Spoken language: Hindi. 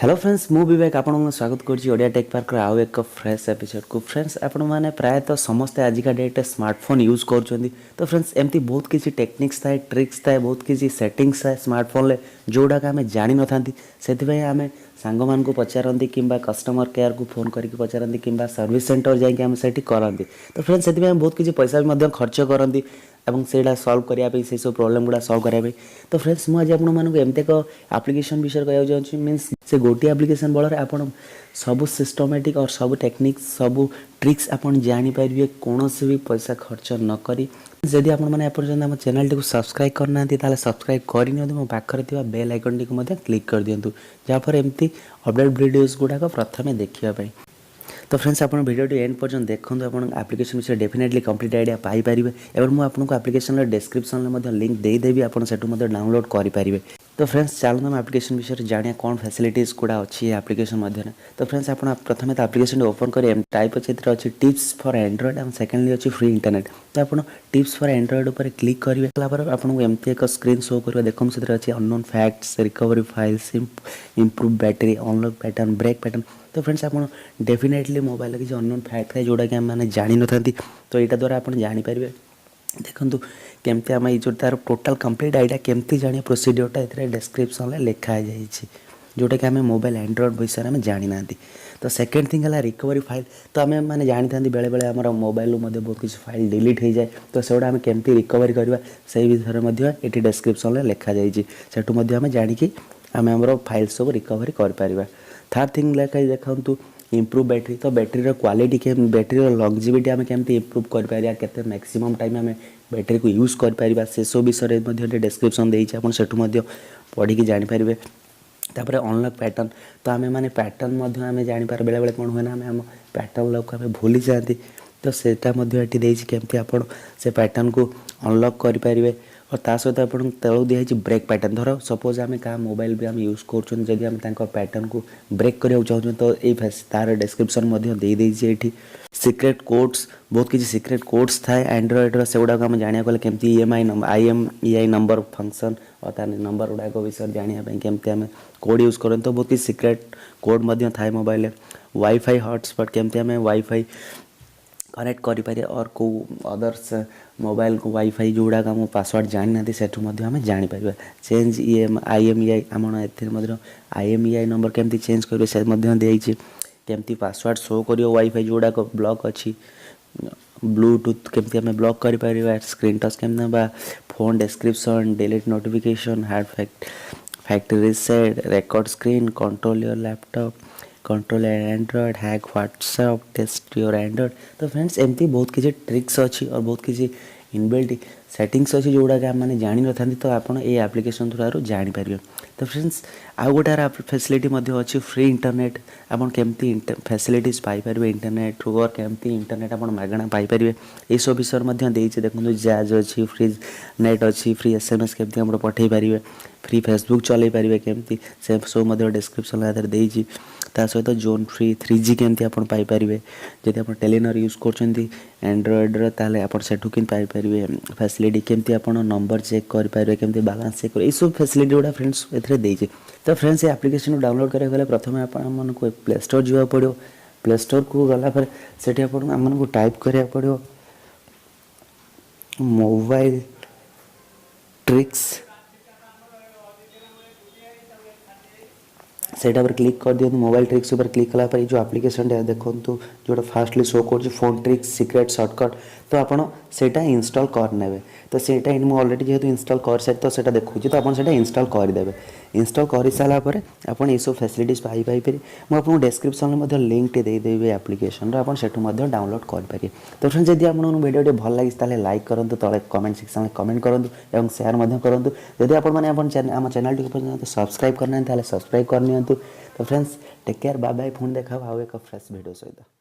हेलो फ्रेंड्स मु विवेक आपन स्वागत करुच्ची ओडिया टेक पार्क आउ एक फ्रेश एपिसोड को फ्रेंड्स आपण मैंने प्रायतः समस्ते आजिका डेट स्मार्टफोन यूज कर तो फ्रेंड्स एमती बहुत किसी टेक्निक्स थाए ट्रिक्स थाए बहुत किसी सेटिंग्स थाए स्मार्टफोन जोड़ाक आम जानी न था से आम सांग मान को पचारती कि कस्टमर केयर को फोन करके पचारती कि सर्विस सेंटर जाकि करती तो फ्रेंड्स से बहुत किसी पैसा भी खर्च करती एवं से सल्व करने से सब प्रोब्लेम गुड़ा सल्व करने तो फ्रेंड्स मुझे एमती एक आप्लिकेशन विषय कहना चाहूँगी मीन्स से गोटे आप्लिकेशन बल आप सब सिस्टमेटिक और सब टेक्निक्स सब ट्रिक्स आपन जानीपर कौन से भी पैसा खर्च न करी जदि आप चैनल टी सब्सक्राइब करना ताले सब्सक्राइब करनी मो पाखे बेल आइकन टी क्लिक कर दिंतु जहाँफल एमती अपडेट वीडियोस गुड़ाक प्रथम देखापी तो फ्रेंड्स आप वीडियो एंड पर्यटन देखो आप एप्लिकेशन विषय डेफिनेटली कंप्लीट आइडिया पाइपर और मुझे आपको एप्लिकेशन डिस्क्रिप्शन में लिंक देदेवी आप डाउनलोड करेंगे तो फ्रेंड्स चलो हम एप्लिकेशन विषय जानिए कौन फैसिलिटीज गुड़ा अच्छी एप्लिकेशन मध्य तो फ्रेंड्स आप प्रथम तो एप्लिकेशन ओपन करें टाइप अच्छे अच्छी टिप्स फॉर एंड्रॉइड और सेकेंडली अच्छी फ्री इंटरनेट तो आप टिप्स फॉर एंड्रॉइड उपर क्लिक करेंगे आपको एमती एक स्क्रीन शो कर देखो से अच्छी unknown facts recovery files improve battery unlock pattern break pattern तो फ्रेंड्स आप डेफिनेटली मोबाइल किसी अननोन फैक्ट है जोड़ा कि आम जानी न था तो यहाँ द्वारा आप जानीपर देखो केमती आम जो तार टोटाल कंप्लीट आइडिया केमती जानिए प्रोसीडियरटा ये डिस्क्रिप्शन लिखा जाए जोटा कि आम मोबाइल एंड्रॉइड विषय में जानी ना तो सेकेंड थिंग है रिकवरी फाइल तो आम मैंने जानी था बेले बेले आम मोबाइल बहुत किसी फाइल डिलीट हो जाए तो से आम केमती रिकवरी करवा से विषय में ये डिस्क्रिप्शन लिखा जाए आम जानिकी आम आम फाइल सब रिकवरी कर थर्ड थिंग लिखा देखु इम्प्रूव बैटरी तो बैटरी क्वालिटी के बैटरी लंगजिविटी आम केमती इम्प्रूव कर मैक्सिमम टाइम आम बैटरी को यूज कर से सब विषय डिस्क्रिप्शन देती आप पढ़ी जानीपर तापर अनलॉक पैटर्न तो आम मैंने पैटर्न आम जानीपर बेले बेले कौन हुए ना आम पैटर्न लॉक आम भूली जाती तो सेटा केमती आप से पैटर्न को अनलॉक करेंगे और ता सहित आप तलू दिखाई ब्रेक पैटर्न धर सपोज आम क्या मोबाइल भी आम यूज कर पैटर्न को ब्रेक करने चाहूँ तो ये तार डिस्क्रिप्शन देदेजी सीक्रेट कोड्स बहुत किसी सीक्रेट कोड्स थाए एंड्रॉइड से गुड़ाक आम जाना गले केमती IMEI नंबर फंक्शन और तार नंबर गुड़ाक विषय जानापी केमती आम कोड यूज करें तो बहुत किसी सीक्रेट कोड थाए मोबाइल वाईफाई हॉटस्पॉट केमती आम वाईफाई कनेक्ट करें और को अदर्स मोबाइल को वाईफाई जो गुड़ाक आम पासवर्ड जानी ना सेठू आम जापर चेंज IMEI आम IMEI नंबर केमती चेंज करेंगे से केमती पासवर्ड शो कर वाईफाई जो गुड़ाक ब्लॉक अच्छी ब्लूटूथ केमती आम ब्लॉक कर स्क्रीन टच केमती phone description delete notification hard factory reset record screen control your laptop control android hack WhatsApp test your android तो फ्रेंड्स एमती बहुत किसी ट्रिक्स अच्छी और बहुत किसी इनबिल्ट सेटिंग्स अच्छी जो गुड़ाक आम जानी न था तो आप ये एप्लिकेशन थ्रू जानीपर तो फ्रेंड्स आउ गोटार फैसिलिटी अच्छी फ्री इंटरनेट आप केमती फैसिलिटीज पाइपर इंटरनेट और केमती इंटरनेट आप मागणा पाइपर ये सब विषय देखो जैज अच्छी फ्री नेट अच्छी फ्री SMS केमती आप पठे पारे फ्री फेसबुक चल पारे केमती से सब डिस्क्रिप्शन देती ता सहित जोन फ्री 3G केमती आप पाइपर जदि आप टेलीनर यूज कर एंड्रॉइड ताले आप सेठू कि पाइपर फैसिलिटी केमती आप नंबर चेक करेंगे केमती बैलेंस चेक कर सब फैसिलिटी गुड़ा फ्रेंड्स ए तो फ्रेंड्स ये एप्लिकेशन को डाउनलोड करने गले प्रथम आपको प्ले स्टोर जा पड़ो प्ले स्टोर को गलापर से आपको टाइप करा पड़ो मोबाइल ट्रिक्स सेटा पर क्लिक कर दिखाँ मोबाइल ट्रिक्स पर क्लिक कला जो एप्लिकेशन देखो जो फास्टली शो कर फोन ट्रिक्स सीक्रेट शॉर्टकट तो आपड़ से इंस्टॉल करने तो सेटा मुझे ऑलरेडी जेहेतु इंस्टॉल कर सारी तो सेटा देखुची तो आप इंस्टॉल करदे इंस्टॉल कर सारापर आप ये सब फैसिलिटीज पाइपर मुझे आपको डिस्क्रिप्शन में लिंक देदेवी एप्लिकेशन आप डाउनलोड करेंगे तो फ्रेंड्स जब आपको वीडियो भल लगे लाइक करूँ तले कमेंट सेक्शन में कमेंट करूँ और सेयार करूँ जदि आम चैनल टी सब्सक्राइब करना सब्सक्राइब करनी तो friends take care bye bye पुणी देखा आउ एक फ्रेश वीडियो सहित।